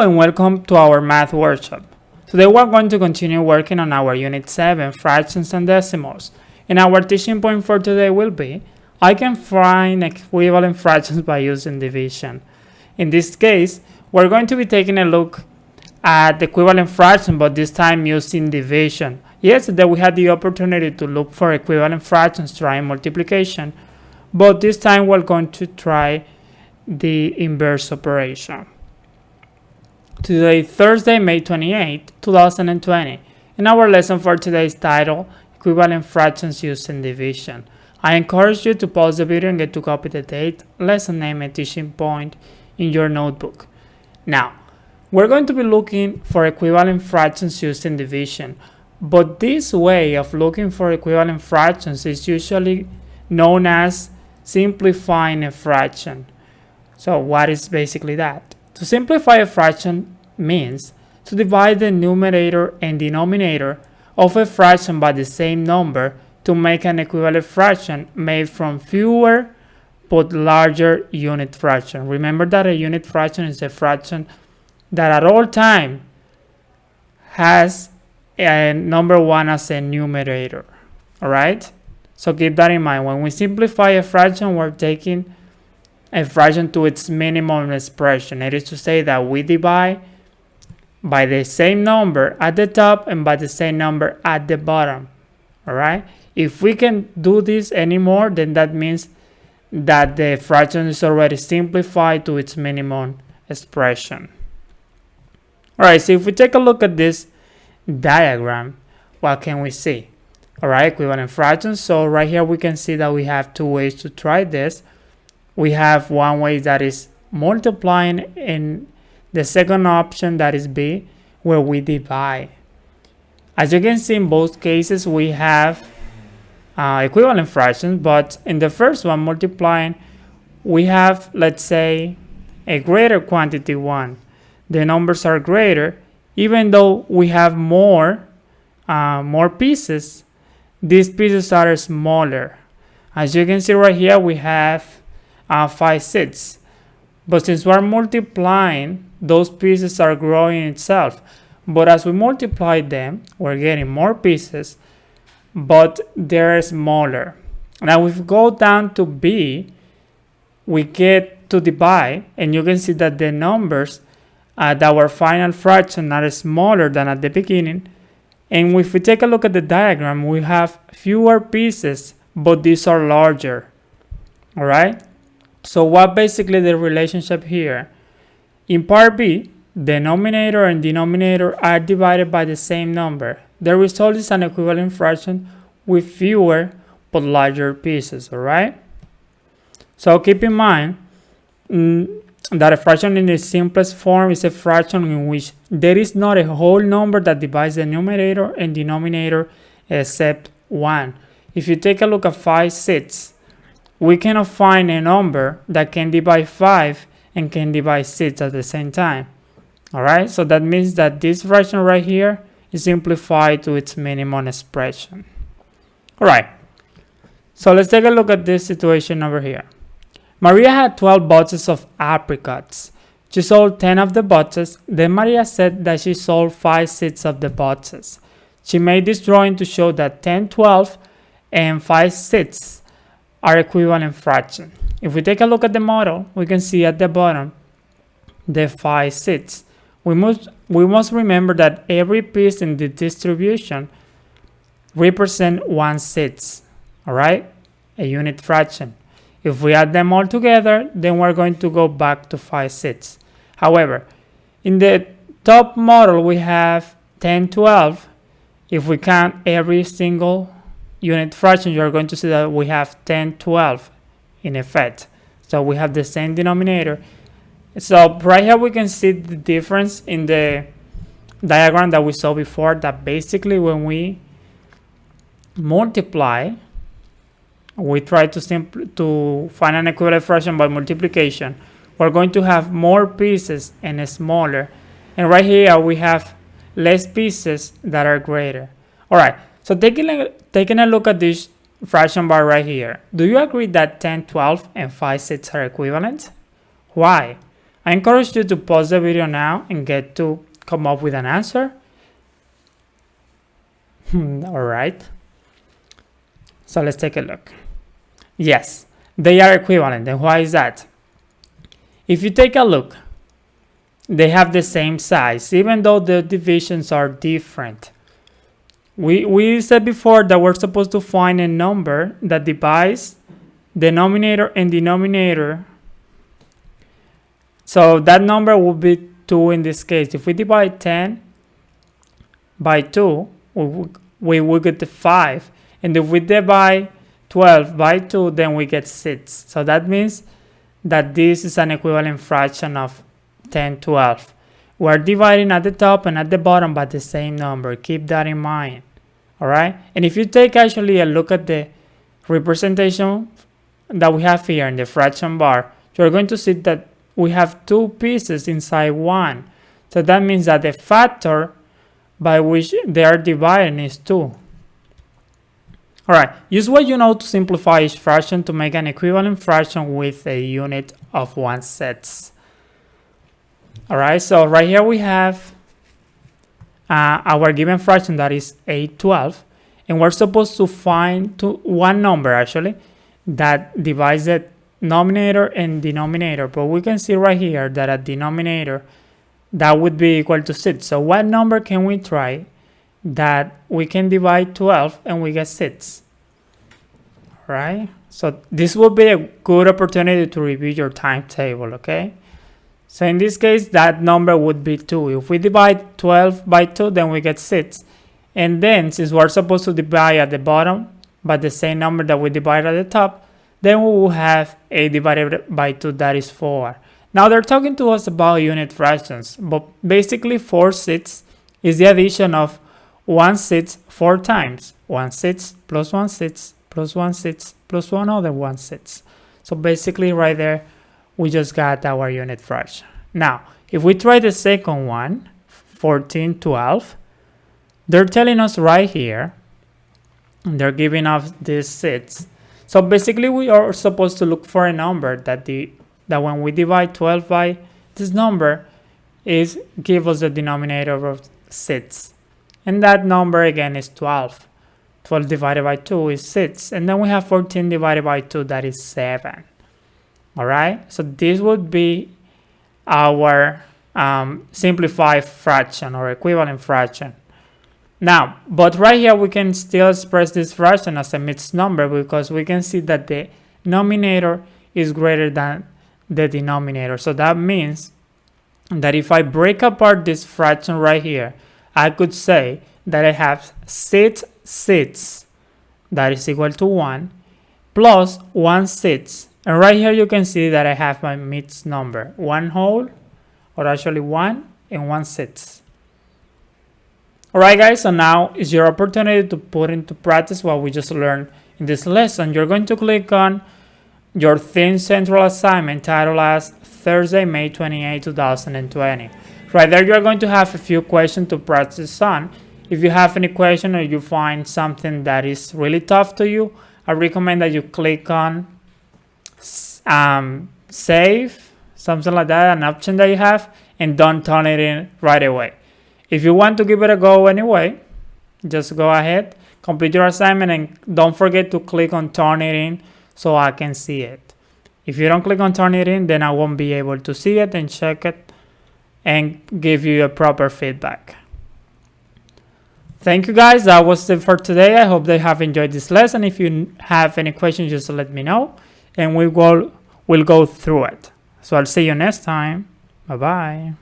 And welcome to our math workshop. Today we're going to continue working on our unit 7, fractions and decimals. And our teaching point for today will be, I can find equivalent fractions by using division. In this case, we're going to be taking a look at the equivalent fraction, but this time using division. Yesterday we had the opportunity to look for equivalent fractions trying multiplication, but this time we're going to try the inverse operation. Today, Thursday, May 28, 2020, and our lesson for today is titled Equivalent Fractions Using Division. I encourage you to pause the video and get to copy the date, lesson name, and teaching point in your notebook. Now, we're going to be looking for equivalent fractions using division, but this way of looking for equivalent fractions is usually known as simplifying a fraction. So what is basically that? To simplify a fraction means to divide the numerator and denominator of a fraction by the same number to make an equivalent fraction made from fewer but larger unit fraction. Remember that a unit fraction is a fraction that at all time has a number 1 as a numerator. Alright? So keep that in mind. When we simplify a fraction, we're taking a fraction to its minimum expression. It is to say that we divide by the same number at the top and by the same number at the bottom. Alright? If we can do this anymore, then that means that the fraction is already simplified to its minimum expression. Alright, so if we take a look at this diagram, what can we see? Alright, equivalent fractions. So right here we can see that we have two ways to try this. We have one way that is multiplying, and the second option that is B, where we divide. As you can see, in both cases we have equivalent fractions, but in the first one, multiplying, we have, let's say, a greater quantity 1. The numbers are greater, even though we have more pieces, these pieces are smaller. As you can see right here, we have 5/6, but since we're multiplying, those pieces are growing itself. But as we multiply them, we're getting more pieces, but they're smaller. Now if we go down to B, we get to divide, and you can see that the numbers that our final fraction are smaller than at the beginning. And if we take a look at the diagram, we have fewer pieces, but these are larger. All right? So what basically the relationship here? In part B, denominator and denominator are divided by the same number. The result is an equivalent fraction with fewer but larger pieces, alright? So keep in mind that a fraction in its simplest form is a fraction in which there is not a whole number that divides the numerator and denominator except 1. If you take a look at 5/6, we cannot find a number that can divide 5 and can divide 6 at the same time. Alright, so that means that this fraction right here is simplified to its minimum expression. Alright, so let's take a look at this situation over here. Maria had 12 boxes of apricots. She sold 10 of the boxes. Then Maria said that she sold 5/6 of the boxes. She made this drawing to show that 10, 12, and 5/6 are equivalent fractions. If we take a look at the model, we can see at the bottom the 5/6. We must remember that every piece in the distribution represents 1/6. All right, a unit fraction. If we add them all together, then we're going to go back to 5/6. However, in the top model we have 10, 12. If we count every single unit fraction, you're going to see that we have 10, 12 in effect. So we have the same denominator. So right here we can see the difference in the diagram that we saw before, that basically when we multiply, we try to find an equivalent fraction by multiplication. We're going to have more pieces and smaller. And right here we have less pieces that are greater. All right, so taking a look at this fraction bar right here, do you agree that 10, 12, and 5/6 are equivalent? Why? I encourage you to pause the video now and get to come up with an answer. All right. So let's take a look. Yes, they are equivalent. And why is that? If you take a look, they have the same size, even though the divisions are different. We said before that we're supposed to find a number that divides the numerator and denominator. So that number would be 2 in this case. If we divide 10 by 2, we will get the 5. And if we divide 12 by 2, then we get 6. So that means that this is an equivalent fraction of 10 12. We're dividing at the top and at the bottom by the same number. Keep that in mind. All right. And if you take actually a look at the representation that we have here in the fraction bar, you're going to see that we have 2 pieces inside one. So that means that the factor by which they are dividing is 2. All right. Use what you know to simplify each fraction to make an equivalent fraction with a unit of 1/6. All right. So right here we have our given fraction, that is 8/12, and we're supposed to find one number actually that divides the numerator and denominator, but we can see right here that a denominator that would be equal to 6. So what number can we try that we can divide 12 and we get 6? All right, so this will be a good opportunity to review your timetable. Okay, so in this case that number would be 2. If we divide 12 by 2, then we get 6. And then since we're supposed to divide at the bottom by the same number that we divide at the top, then we will have 8 divided by 2, that is 4. Now they're talking to us about unit fractions, but basically 4/6 is the addition of 1/6 4 times. 1/6 plus 1/6 plus 1/6 plus one other 1/6. So basically right there, we just got our unit fraction. Now, if we try the second one, 14/12, they're telling us right here, they're giving us this 6. So basically we are supposed to look for a number that when we divide 12 by this number give us the denominator of 6. And that number again is 12. 12 divided by 2 is 6. And then we have 14 divided by 2, that is 7. All right, so this would be our simplified fraction or equivalent fraction. Now, but right here we can still express this fraction as a mixed number because we can see that the numerator is greater than the denominator. So that means that if I break apart this fraction right here, I could say that I have 6/6 that is equal to 1 plus 1/6. And right here you can see that I have my mixed number, 1 whole, or actually 1 and 1/6. Alright guys, so now is your opportunity to put into practice what we just learned in this lesson. You're going to click on your Theme Central assignment titled as Thursday, May 28, 2020. Right there you're going to have a few questions to practice on. If you have any question or you find something that is really tough to you, I recommend that you click on save, something like that, an option that you have, and don't turn it in right away. If you want to give it a go anyway, just go ahead, complete your assignment, and don't forget to click on turn it in so I can see it. If you don't click on turn it in, then I won't be able to see it and check it and give you a proper feedback. Thank you guys, that was it for today. I hope they have enjoyed this lesson. If you have any questions, just let me know and we'll go through it. So I'll see you next time. Bye bye.